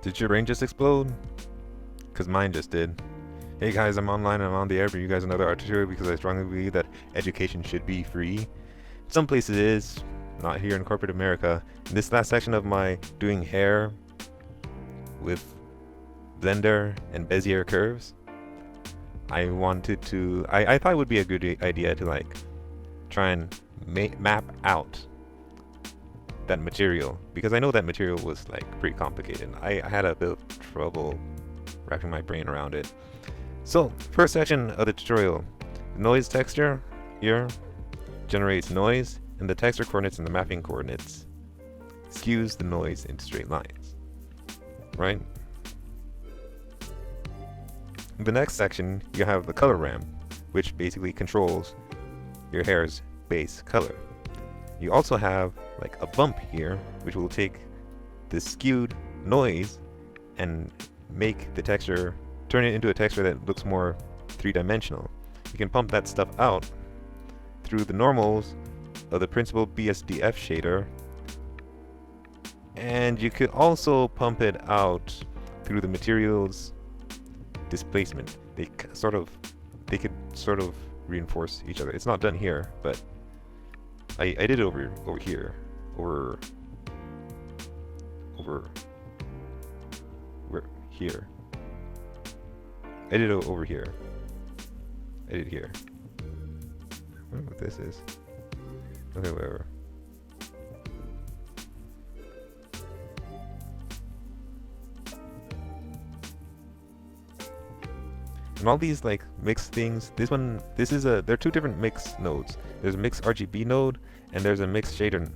Did your brain just explode? Because mine just did. Hey guys, I'm online and I'm on the air for you guys another art tutorial because I strongly believe that education should be free. Some places it is, not here in corporate America. In this last section of my doing hair with Blender and Bezier curves, I wanted to, I thought it would be a good idea to like try and map out that material, because I know that material was like pretty complicated. I had a bit of trouble wrapping my brain around it. So, first section of the tutorial, the noise texture here generates noise, and the texture coordinates and the mapping coordinates skews the noise into straight lines, right? In the next section, you have the color ramp, which basically controls your hair's base color. You also have like a bump here, which will take the skewed noise and make the texture, turn it into a texture that looks more three-dimensional. You can pump that stuff out through the normals of the principal BSDF shader, and you could also pump it out through the materials displacement. They could sort of reinforce each other. It's not done here, but I did it over here, where here. I did it over here. I did it here. I don't know what this is. Okay, whatever. And all these like mix things. There are two different mix nodes. There's a mix RGB node and there's a mix shader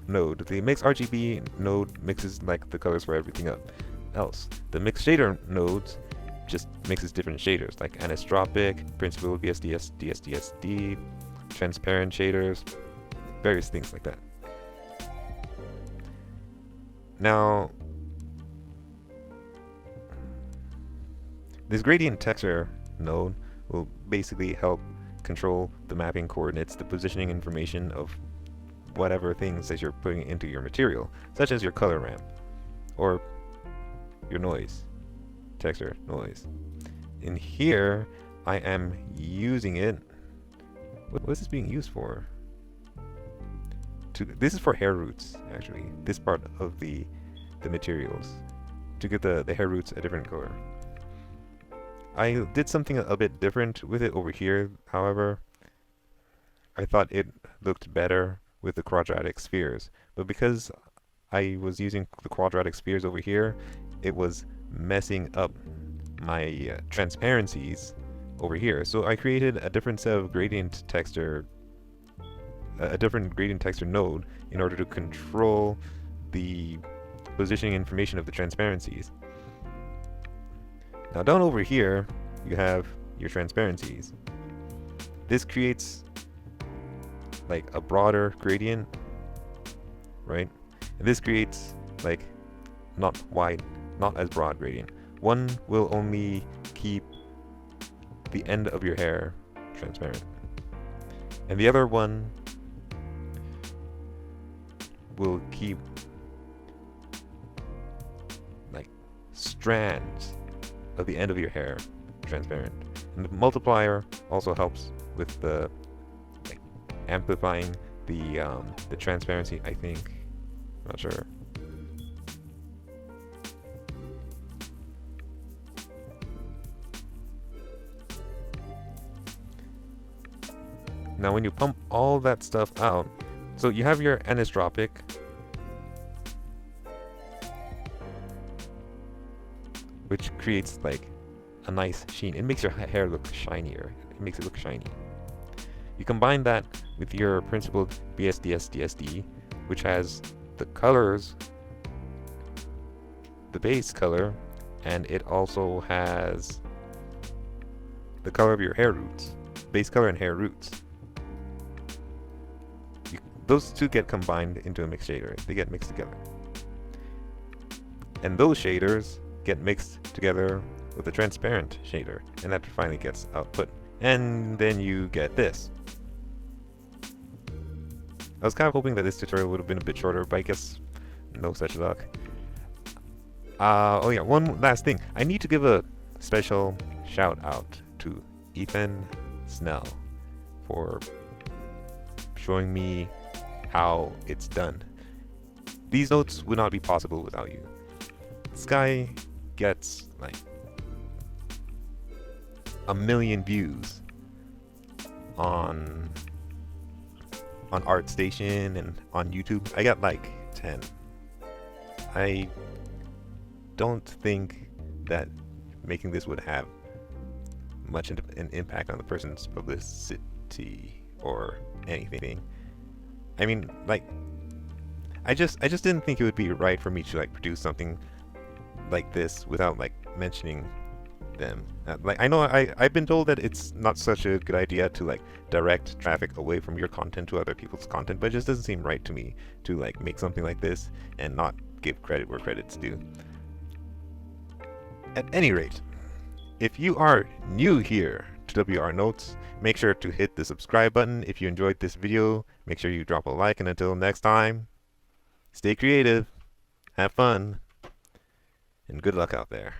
node. The mix RGB node mixes like the colors for everything else. The mix shader nodes just mixes different shaders like anisotropic, principal BSDS, DSDSD, transparent shaders, various things like that. Now, this gradient texture node will basically help control the mapping coordinates, the positioning information of whatever things that you're putting into your material, such as your color ramp or your noise, texture noise. In here, I am using it. What is this being used for? This is for hair roots, actually. This part of the materials to give the hair roots a different color. I did something a bit different with it over here, however. I thought it looked better with the quadratic spheres, but because I was using the quadratic spheres over here, it was messing up my transparencies over here. So I created a different set of gradient texture, a different gradient texture node in order to control the positioning information of the transparencies. Now down over here, you have your transparencies. This creates like a broader gradient, right? And this creates like not as broad gradient. One will only keep the end of your hair transparent, and the other one will keep like strands of the end of your hair transparent. And the multiplier also helps with the like amplifying the transparency, I think. I'm not sure. Now when you pump all that stuff out, so you have your anisotropic, which creates like a nice sheen. It makes your hair look shinier. It makes it look shiny. You combine that with your principled BSDS DSD, which has the colors, the base color, and it also has the color of your hair roots, base color and hair roots. Those two get combined into a mixed shader. They get mixed together. And those shaders get mixed together with a transparent shader, and that finally gets output. And then you get this. I was kind of hoping that this tutorial would have been a bit shorter, but I guess no such luck. Oh yeah, one last thing. I need to give a special shout out to Ethan Snell for showing me how it's done. These notes would not be possible without you. This guy gets like 1 million views on ArtStation and on YouTube. I got like 10. I don't think that making this would have much an impact on the person's publicity or anything. I mean, like, I just didn't think it would be right for me to like produce something like this without like mentioning them. Like, I know I've been told that it's not such a good idea to like direct traffic away from your content to other people's content, but it just doesn't seem right to me to like make something like this and not give credit where credit's due. At any rate, if you are new here to WRNotes, make sure to hit the subscribe button. If you enjoyed this video, make sure you drop a like, and until next time, stay creative, have fun, and good luck out there.